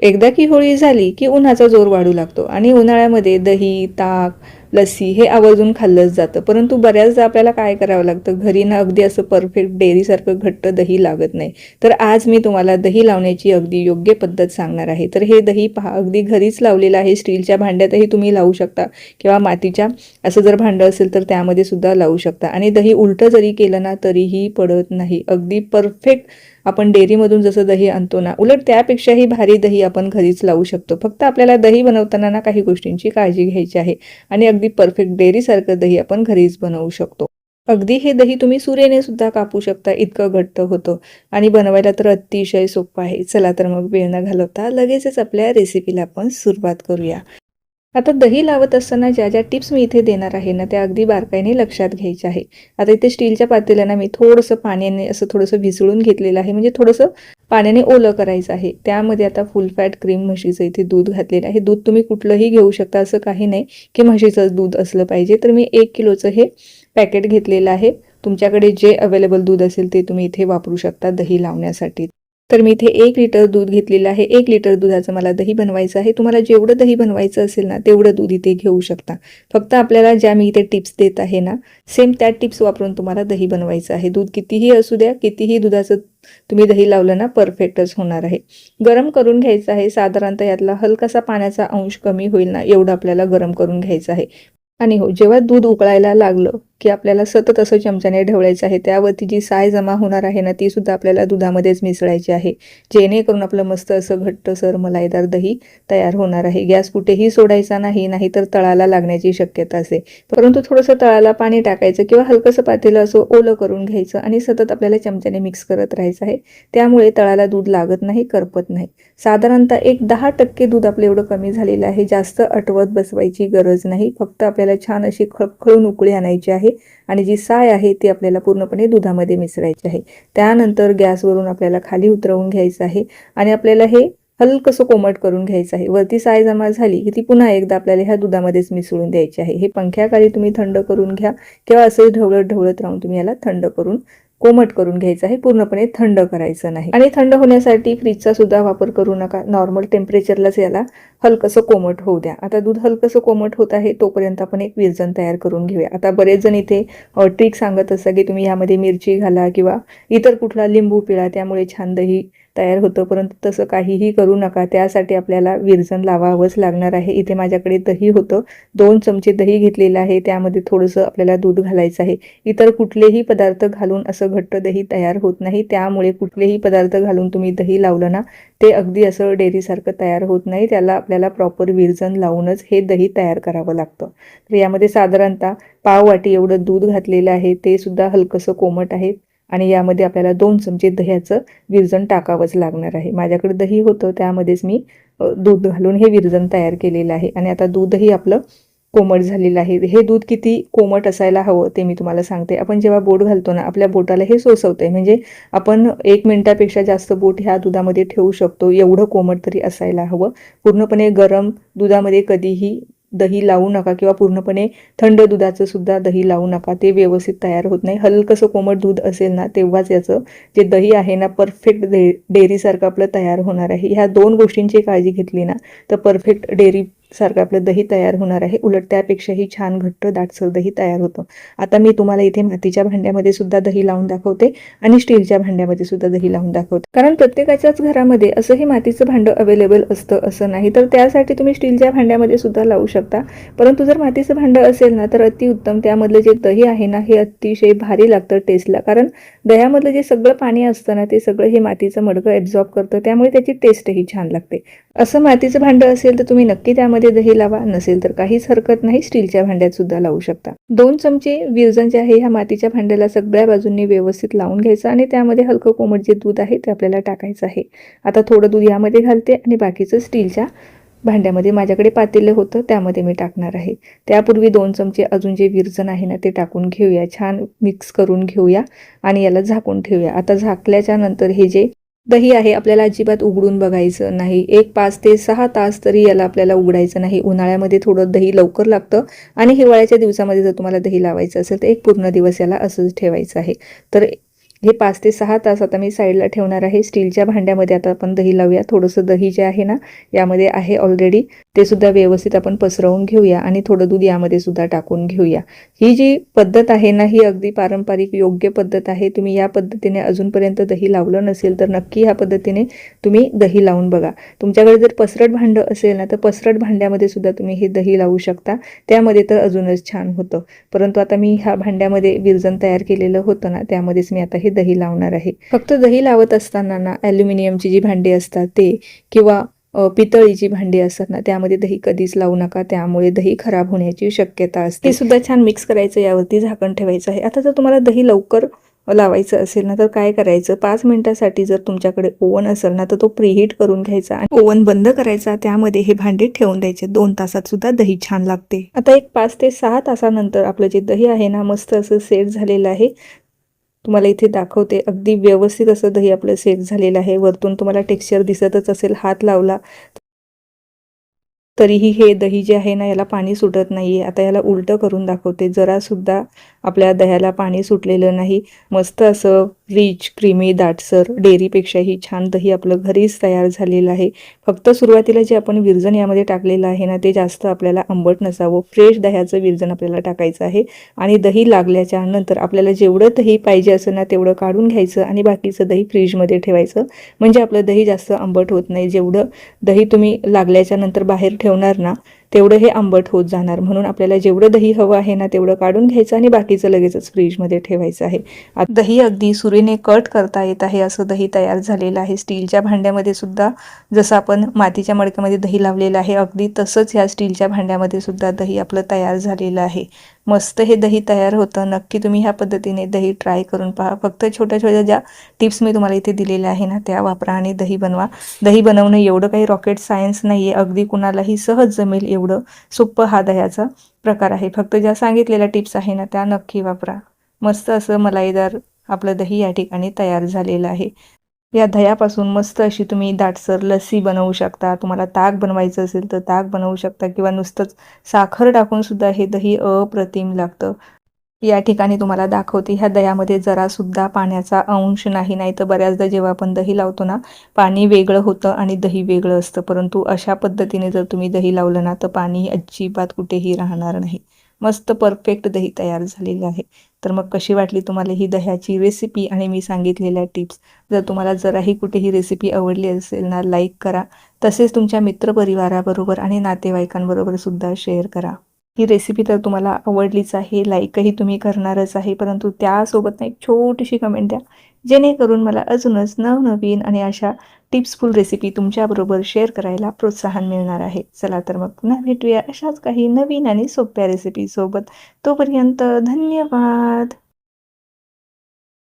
एकदा की होळी झाली की उन्हाचा जोर वाढू लागतो आणि उन्हाळ्यामध्ये दही, ताक, लस्सी हे आवर्जून खाल्लंच जातं. परंतु बऱ्याचदा आपल्याला काय करावं लागतं, घरी ना अगदी असं परफेक्ट डेअरीसारखं घट्ट दही लागत नाही. तर आज मी तुम्हाला दही लावण्याची अगदी योग्य पद्धत सांगणार आहे. तर हे दही पहा, अगदी घरीच लावलेलं आहे. स्टीलच्या भांड्यातही तुम्ही लावू शकता किंवा मातीच्या असं जर भांडं असेल तर त्यामध्ये सुद्धा लावू शकता. आणि दही उलटं जरी केलं ना तरीही पडत नाही. अगदी परफेक्ट आपण डेअरीमधून जसं दही आणतो ना, उलट त्यापेक्षाही भारी दही आपण घरीच लावू शकतो. फक्त आपल्याला दही बनवताना ना काही गोष्टींची काळजी घ्यायची आहे आणि अगदी परफेक्ट डेअरीसारखं दही आपण घरीच बनवू शकतो. अगदी हे दही तुम्ही सुरेने सुद्धा कापू शकता, इतकं घट्ट होतं आणि बनवायला तर अतिशय सोपं आहे. चला तर मग वेळ न घालवता लगेचच आपल्या रेसिपीला आपण सुरुवात करूया. आता दही लावत असताना ज्या ज्या टिप्स मी इथे देणार आहे ना, त्या अगदी बारकाईने लक्षात घ्यायच्या आहे. आता इथे स्टीलच्या पातेल्याला मी थोडंसं पाण्याने असं थोडंसं भिसळून घेतलेलं आहे, म्हणजे थोडंसं पाण्याने ओलं करायचं आहे. त्यामध्ये आता फुल फॅट क्रीम म्हशीचं इथे दूध घातलेलं आहे. दूध तुम्ही कुठलंही घेऊ शकता, असं काही नाही की म्हशीचंच दूध असलं पाहिजे. तर मी 1 किलोचं हे पॅकेट घेतलेलं आहे. तुमच्याकडे जे अवेलेबल दूध असेल ते तुम्ही इथे वापरू शकता दही लावण्यासाठी. तर मी इथे 1 लिटर दूध घेतलेलं आहे. 1 लिटर दुधाचं मला दही बनवायचं आहे. तुम्हाला जेवढं दही बनवायचं असेल ना तेवढं दूध इथे घेऊ शकता. फक्त आपल्याला ज्या मी इथे टिप्स देत आहे ना, सेम त्या टिप्स वापरून तुम्हाला दही बनवायचं आहे. दूध कितीही असू द्या, कितीही दुधाचं तुम्ही दही लावलं ना परफेक्टच होणार आहे. गरम करून घ्यायचं आहे. साधारणतः यातला हलकासा पाण्याचा अंश कमी होईल ना एवढं आपल्याला गरम करून घ्यायचं आहे. आणि हो, जेव्हा दूध उकळायला लागलं की आपल्याला सतत असं चमच्याने ढवळायचं आहे. त्यावरती जी साय जमा होणार आहे ना ती सुद्धा आपल्याला दुधामध्येच मिसळायची आहे, जेणेकरून आपलं मस्त असं घट्टसर मलाईदार दही तयार होणार आहे. गॅस कुठेही सोडायचा नाही, नाहीतर तळाला लागण्याची शक्यता असते. परंतु थोडंसं तळाला पाणी टाकायचं किंवा हलकंसं पातेलं असं ओलं करून घ्यायचं आणि सतत आपल्याला चमच्याने मिक्स करत राहायचं आहे. त्यामुळे तळाला दूध लागत नाही, करपत नाही. साधारणतः एक 10% दूध आपलं एवढं कमी झालेलं आहे. जास्त आटवत बसवायची गरज नाही. फक्त आपल्याला छान अशी खळखळून उकळी आणायची आहे आणि जी साय आहे ती आपल्याला पूर्णपणे दुधामध्ये मिसळायची आहे. त्यानंतर गॅसवरून आपल्याला खाली उतरवून घ्यायचं आहे आणि आपल्याला हे हलकंसं कोमट करून घ्यायचं आहे. वरती साय जमा झाली की ती पुन्हा एकदा आपल्याला ह्या दुधामध्येच मिसळून द्यायची आहे. हे पंख्याखाली तुम्ही थंड करून घ्या किंवा असं ढवळत ढवळत राहून तुम्ही याला थंड करून कोमट करून घ्यायचं आहे. पूर्णपणे थंड करायचं नाही. आणि थंड होण्यासाठी फ्रीजचा सुद्धा वापर करू नका. नॉर्मल टेम्परेचरलाच याला हलकंसं कोमट होऊ द्या. आता दूध हलकंसं कोमट होत आहे तोपर्यंत आपण एक विरजण तयार करून घेऊया. आता बरेच जण इथे ट्रिक सांगत असतात की तुम्ही यामध्ये मिरची घाला किंवा इतर कुठला लिंबू पिळा, त्यामुळे छान दही तयार होतं. परंतु तसं काहीही करू नका. त्यासाठी आपल्याला विरजण लावावंच लागणार आहे. इथे माझ्याकडे दही होतं, 2 चमचे दही घेतलेलं आहे. त्यामध्ये थोडंसं आपल्याला दूध घालायचं आहे. इतर कुठलेही पदार्थ घालून असं घट्ट दही तयार होत नाही. त्यामुळे कुठलेही पदार्थ घालून तुम्ही दही लावलं ना ते अगदी असं डेअरीसारखं तयार होत नाही. त्याला आपल्याला प्रॉपर विरजण लावूनच हे दही तयार करावं लागतं. तर यामध्ये साधारणतः पाव वाटी एवढं दूध घातलेलं आहे. ते सुद्धा हलकंसं कोमट आहे आणि यामध्ये आपल्याला 2 चमचे दह्याचं विरजण टाकावंच लागणार आहे. माझ्याकडे दही होतं त्यामध्येच मी दूध घालून हे विरजण तयार केलेलं आहे. आणि आता दूधही आपलं कोमट झालेलं आहे. हे दूध किती कोमट असायला हवं ते मी तुम्हाला सांगते. आपण जेव्हा बोट घालतो ना आपल्या बोटाला हे सोसवतंय, म्हणजे आपण 1 मिनिटापेक्षा जास्त बोट ह्या दुधामध्ये ठेवू शकतो, एवढं कोमट तरी असायला हवं. पूर्णपणे गरम दुधामध्ये कधीही दही लावू नका किंवा पूर्णपणे थंड दुधाचं सुद्धा दही लावू नका. ते व्यवस्थित तयार होत नाही. हलकंसं कोमट दूध असेल ना तेव्हाच याचं जे दही आहे ना परफेक्ट डेअरीसारखं आपलं तयार होणार आहे. ह्या 2 गोष्टींची काळजी घेतली ना तर परफेक्ट डेअरी सारखं आपलं दही तयार होणार आहे. उलट त्यापेक्षाही छान घट्ट दाटसर दही तयार होतं. आता मी तुम्हाला इथे मातीच्या भांड्यामध्ये सुद्धा दही लावून दाखवते आणि स्टीलच्या भांड्यामध्ये सुद्धा दही लावून दाखवते. कारण प्रत्येकाच्याच घरामध्ये असं हे मातीचं भांडं अवेलेबल असतं असं नाही. तर त्यासाठी तुम्ही स्टीलच्या भांड्यामध्ये सुद्धा लावू शकता. परंतु जर मातीचं भांडं असेल ना तर अतिउत्तम. त्यामधलं जे दही आहे ना हे अतिशय भारी लागतं टेस्टला. कारण दह्यामधलं जे सगळं पाणी असतं ना ते सगळं हे मातीचं मडकं ॲब्झॉर्ब करतं. त्यामुळे त्याची टेस्टही छान लागते. असं मातीचं भांडं असेल तर तुम्ही नक्की त्यामध्ये दही लावा. नसेल तर काहीच हरकत नाही, स्टीलच्या भांड्यात सुद्धा लावू शकता. 2 चमचे विरजण जे आहे ह्या मातीच्या भांड्याला सगळ्या बाजूंनी व्यवस्थित लावून घ्यायचं आणि त्यामध्ये हलकं कोमट जे दूध आहे ते आपल्याला टाकायचं आहे. आता थोडं दूध यामध्ये घालते आणि बाकीचं स्टीलच्या भांड्यामध्ये माझ्याकडे पातेलं होतं त्यामध्ये मी टाकणार आहे. त्यापूर्वी 2 चमचे अजून जे विरजण आहे ना ते टाकून घेऊया. छान मिक्स करून घेऊया आणि याला झाकून ठेवूया. आता झाकल्याच्या नंतर हे जे दही आहे आपल्याला अजिबात उघडून बघायचं नाही. 5 ते 6 तास तरी याला आपल्याला उघडायचं नाही. उन्हाळ्यामध्ये थोडं दही लवकर लागतं आणि हिवाळ्याच्या दिवसामध्ये जर तुम्हाला दही लावायचं असेल तर एक पूर्ण दिवस याला असंच ठेवायचं आहे. तर हे 5 ते 6 तास आता मी साईडला ठेवणार आहे. स्टीलच्या भांड्यामध्ये आता आपण दही लावूया. थोडंसं दही जे आहे ना यामध्ये आहे ऑलरेडी, ते सुद्धा व्यवस्थित आपण पसरवून घेऊया आणि थोडं दूध यामध्ये सुद्धा टाकून घेऊया. ही जी पद्धत आहे ना ही अगदी पारंपरिक योग्य पद्धत आहे. तुम्ही या पद्धतीने अजूनपर्यंत दही लावलं नसेल तर नक्की ह्या पद्धतीने तुम्ही दही लावून बघा. तुमच्याकडे जर पसरट भांडं असेल ना तर पसरट भांड्यामध्ये सुद्धा तुम्ही हे दही लावू शकता. त्यामध्ये तर अजूनच छान होतं. परंतु आता मी ह्या भांड्यामध्ये विरजण तयार केलेलं होतं ना त्यामध्येच मी आता हे दही लावणार आहे. फक्त दही लावत असताना ना ॲल्युमिनियमची जी भांडी असतात ते किंवा पितळीची भांडी असतात ना त्यामध्ये दही कधीच लावू नका. त्यामुळे दही खराब होण्याची शक्यता असते. ते सुद्धा छान मिक्स करायचं, यावरती झाकण ठेवायचं आहे. आता जर तुम्हाला दही लवकर लावायचं असेल ना तर काय करायचं, 5 मिनिटासाठी जर तुमच्याकडे ओव्हन असेल ना तर तो प्रीहीट करून घ्यायचा आणि ओव्हन बंद करायचा. त्यामध्ये हे भांडे ठेवून द्यायचे. 2 तासात सुद्धा दही छान लागते. आता एक 5 ते 6 तासानंतर आपलं जे दही आहे ना मस्त असं सेट झालेलं आहे. तुम्हाला इथे दाखवते, अगदी व्यवस्थित असं दही आपलं सेट झालेलं आहे. वरतून तुम्हाला टेक्स्चर दिसतच असेल. हात लावला तरीही हे दही जे आहे ना याला पाणी सुटत नाहीये. आता याला उलटं करून दाखवते. जरासुद्धा आपल्या दह्याला पाणी सुटलेलं नाही. मस्त असं रिच, क्रीमी, दाटसर, डेअरीपेक्षाही छान दही आपलं घरीच तयार झालेलं आहे. फक्त सुरुवातीला जे आपण विरजण यामध्ये टाकलेलं आहे ना ते जास्त आपल्याला आंबट नसावं. फ्रेश दह्याचं विरजण आपल्याला टाकायचं आहे आणि दही लागल्याच्या नंतर आपल्याला जेवढं दही पाहिजे असेल ना तेवढं काढून घ्यायचं आणि बाकीचं दही फ्रीजमध्ये ठेवायचं. म्हणजे आपलं दही जास्त आंबट होत नाही. जेवढं दही तुम्ही लागल्याच्या नंतर बाहेर ठेवणार ना तेवढं हे आंबट होत जाणार. म्हणून आपल्याला जेवढं दही हवं आहे ना तेवढं काढून घ्यायचं आणि बाकीचं लगेचच फ्रीजमध्ये ठेवायचं आहे. दही अगदी सुरीने कट करता येत आहे असं दही तयार झालेलं आहे. स्टीलच्या भांड्यामध्ये सुद्धा जसं आपण मातीच्या मडक्यामध्ये दही लावलेलं आहे अगदी तसंच ह्या स्टीलच्या भांड्यामध्ये सुद्धा दही आपलं तयार झालेलं आहे. मस्त हे दही तयार होतं. नक्की तुम्ही ह्या पद्धतीने दही ट्राय करून पहा. फक्त छोट्या छोट्या ज्या टिप्स मी तुम्हाला इथे दिलेल्या आहे ना त्या वापरा आणि दही बनवा. दही बनवणं एवढं काही रॉकेट सायन्स नाही आहे. अगदी कुणालाही सहज जमेल एवढं सोप्पं हा दह्याचा प्रकार आहे. फक्त ज्या सांगितलेल्या टिप्स आहे ना त्या नक्की वापरा. मस्त असं मलाईदार आपलं दही या ठिकाणी तयार झालेलं आहे. या दह्यापासून मस्त अशी तुम्ही दाटसर लस्सी बनवू शकता. तुम्हाला ताक बनवायचं असेल तर ताक बनवू शकता किंवा नुसतंच साखर टाकून सुद्धा हे दही अप्रतिम लागतं. या ठिकाणी तुम्हाला दाखवते ह्या दह्यामध्ये जरासुद्धा पाण्याचा अंश नाही. नाही तर बऱ्याचदा जेव्हा आपण दही लावतो ना पाणी वेगळं होतं आणि दही वेगळं असतं. परंतु अशा पद्धतीने जर तुम्ही दही लावलं ना तर पाणी अजिबात कुठेही राहणार नाही. मस्त परफेक्ट दही तयार झालेलं आहे. तर मग कशी वाटली तुम्हाला ही दह्याची रेसिपी आणि मी सांगितलेल्या टिप्स? जर तुम्हाला जराही कुठेही रेसिपी आवडली असेल ना लाईक करा. तसेच तुमच्या मित्रपरिवाराबरोबर आणि नातेवाईकांबरोबर सुद्धा शेअर करा. ही रेसिपी तर तुम्हाला आवडलीच आहे, लाईकही तुम्ही करणारच आहे, परंतु त्यासोबत एक छोटीशी कमेंट द्या जेणेकरून मला अजूनच नवनवीन आणि अशा टिप्सफुल रेसिपी तुमच्याबरोबर शेअर करायला प्रोत्साहन मिळणार आहे. चला तर मग पुन्हा भेटूया अशाच काही नवीन आणि सोप्या रेसिपीसोबत. तोपर्यंत धन्यवाद.